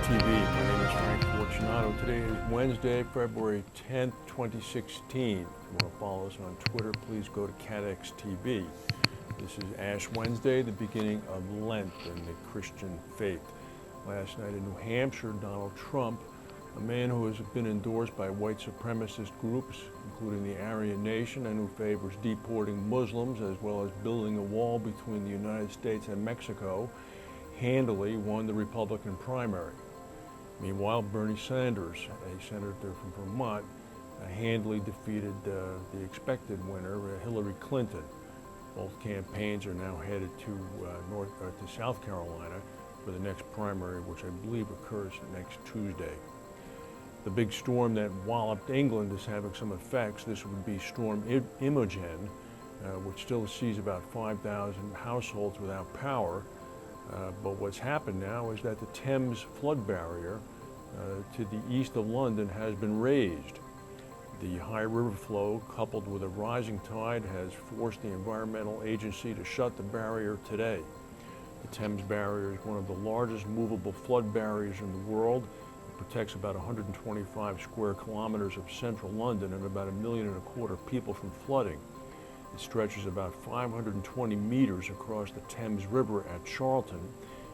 TV. My name is Frank Fortunato. Today is Wednesday, February 10th, 2016. If you want to follow us on Twitter, please go to CATEX TV. This is Ash Wednesday, the beginning of Lent in the Christian faith. Last night in New Hampshire, Donald Trump, a man who has been endorsed by white supremacist groups, including the Aryan Nation, and who favors deporting Muslims as well as building a wall between the United States and Mexico, handily won the Republican primary. Meanwhile, Bernie Sanders, a senator from Vermont, handily defeated the expected winner, Hillary Clinton. Both campaigns are now headed to South Carolina for the next primary, which I believe occurs next Tuesday. The big storm that walloped England is having some effects. This would be Storm Imogen, which still sees about 5,000 households without power. But what's happened now is that the Thames flood barrier to the east of London has been raised. The high river flow, coupled with a rising tide, has forced the Environmental Agency to shut the barrier today. The Thames barrier is one of the largest movable flood barriers in the world. It protects about 125 square kilometers of central London and about 1.25 million people from flooding. It stretches about 520 meters across the Thames River at Charlton,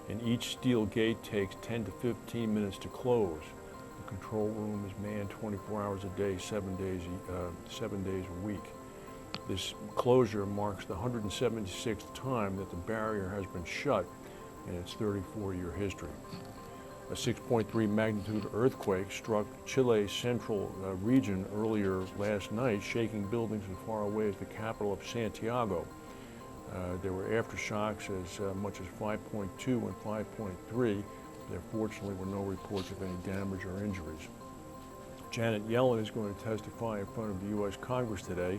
and each steel gate takes 10 to 15 minutes to close. The control room is manned 24 hours a day, 7 days a week. This closure marks the 176th time that the barrier has been shut in its 34-year history. A 6.3 magnitude earthquake struck Chile's central region earlier last night, shaking buildings as far away as the capital of Santiago. There were aftershocks as much as 5.2 and 5.3. There fortunately were no reports of any damage or injuries. Janet Yellen is going to testify in front of the U.S. Congress today.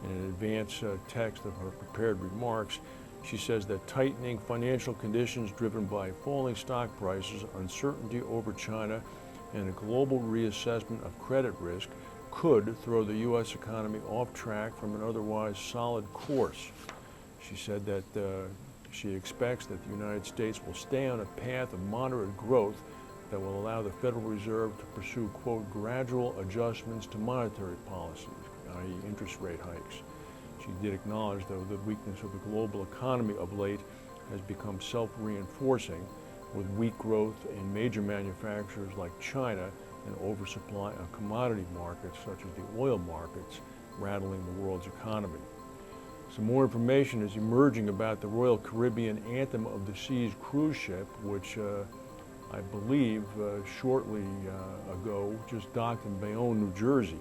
In an advance text of her prepared remarks, she says that tightening financial conditions driven by falling stock prices, uncertainty over China, and a global reassessment of credit risk could throw the U.S. economy off track from an otherwise solid course. She said that she expects that the United States will stay on a path of moderate growth that will allow the Federal Reserve to pursue, quote, gradual adjustments to monetary policies, i.e. interest rate hikes. She did acknowledge, though, the weakness of the global economy of late has become self-reinforcing, with weak growth in major manufacturers like China and oversupply on commodity markets such as the oil markets rattling the world's economy. Some more information is emerging about the Royal Caribbean Anthem of the Seas cruise ship, which I believe shortly ago just docked in Bayonne, New Jersey.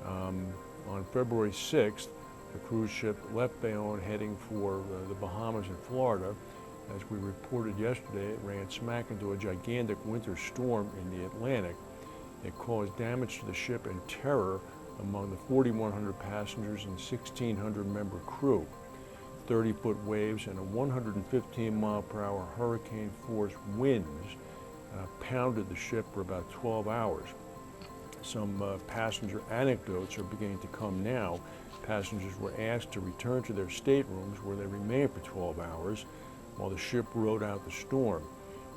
On February 6th, the cruise ship left Bayonne heading for the Bahamas and Florida. As we reported yesterday, it ran smack into a gigantic winter storm in the Atlantic. It caused damage to the ship and terror among the 4,100 passengers and 1,600-member crew. 30-foot waves and a 115-mile-per-hour hurricane-force winds pounded the ship for about 12 hours. Some passenger anecdotes are beginning to come now. Passengers were asked to return to their staterooms where they remained for 12 hours while the ship rode out the storm.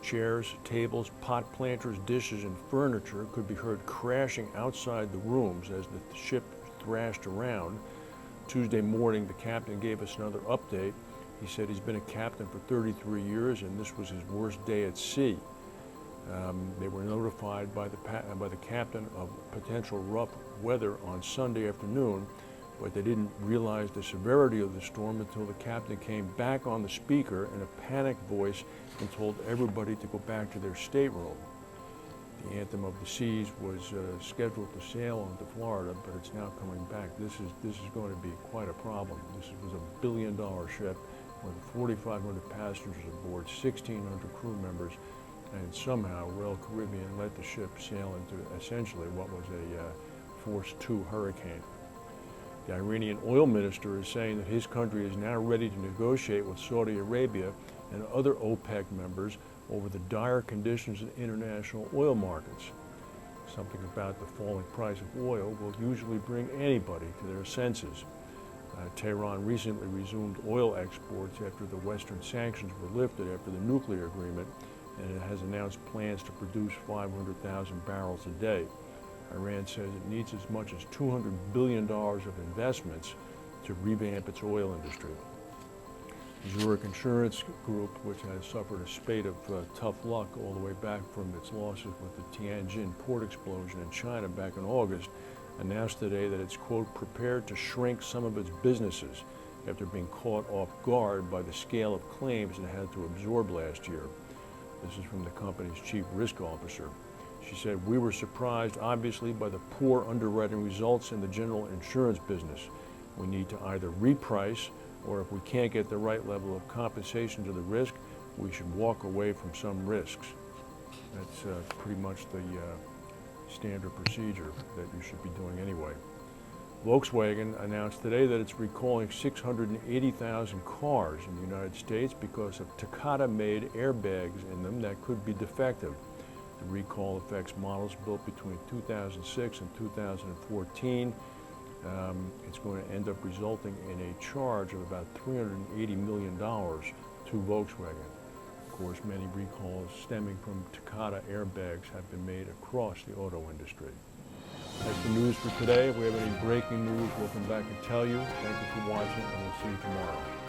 Chairs, tables, pot planters, dishes, and furniture could be heard crashing outside the rooms as the ship thrashed around. Tuesday morning, the captain gave us another update. He said he's been a captain for 33 years and this was his worst day at sea. They were notified by the captain of potential rough weather on Sunday afternoon, but they didn't realize the severity of the storm until the captain came back on the speaker in a panicked voice and told everybody to go back to their stateroom. The Anthem of the Seas was scheduled to sail into Florida, but it's now coming back. This is going to be quite a problem. This was a $1 billion ship with 4,500 passengers aboard, 1,600 crew members, and somehow Royal Caribbean let the ship sail into essentially what was a Force 2 hurricane. The Iranian oil minister is saying that his country is now ready to negotiate with Saudi Arabia and other OPEC members over the dire conditions in international oil markets. Something about the falling price of oil will usually bring anybody to their senses. Tehran recently resumed oil exports after the Western sanctions were lifted after the nuclear agreement, and it has announced plans to produce 500,000 barrels a day. Iran says it needs as much as $200 billion of investments to revamp its oil industry. Zurich Insurance Group, which has suffered a spate of tough luck all the way back from its losses with the Tianjin port explosion in China back in August, announced today that it's, quote, prepared to shrink some of its businesses after being caught off guard by the scale of claims it had to absorb last year. This is from the company's chief risk officer. She said, "We were surprised, obviously, by the poor underwriting results in the general insurance business. We need to either reprice, or if we can't get the right level of compensation to the risk, we should walk away from some risks." That's pretty much the standard procedure that you should be doing anyway. Volkswagen announced today that it's recalling 680,000 cars in the United States because of Takata-made airbags in them that could be defective. The recall affects models built between 2006 and 2014. It's going to end up resulting in a charge of about $380 million to Volkswagen. Of course, many recalls stemming from Takata airbags have been made across the auto industry. That's the news for today. If we have any breaking news, we'll come back and tell you. Thank you for watching, and we'll see you tomorrow.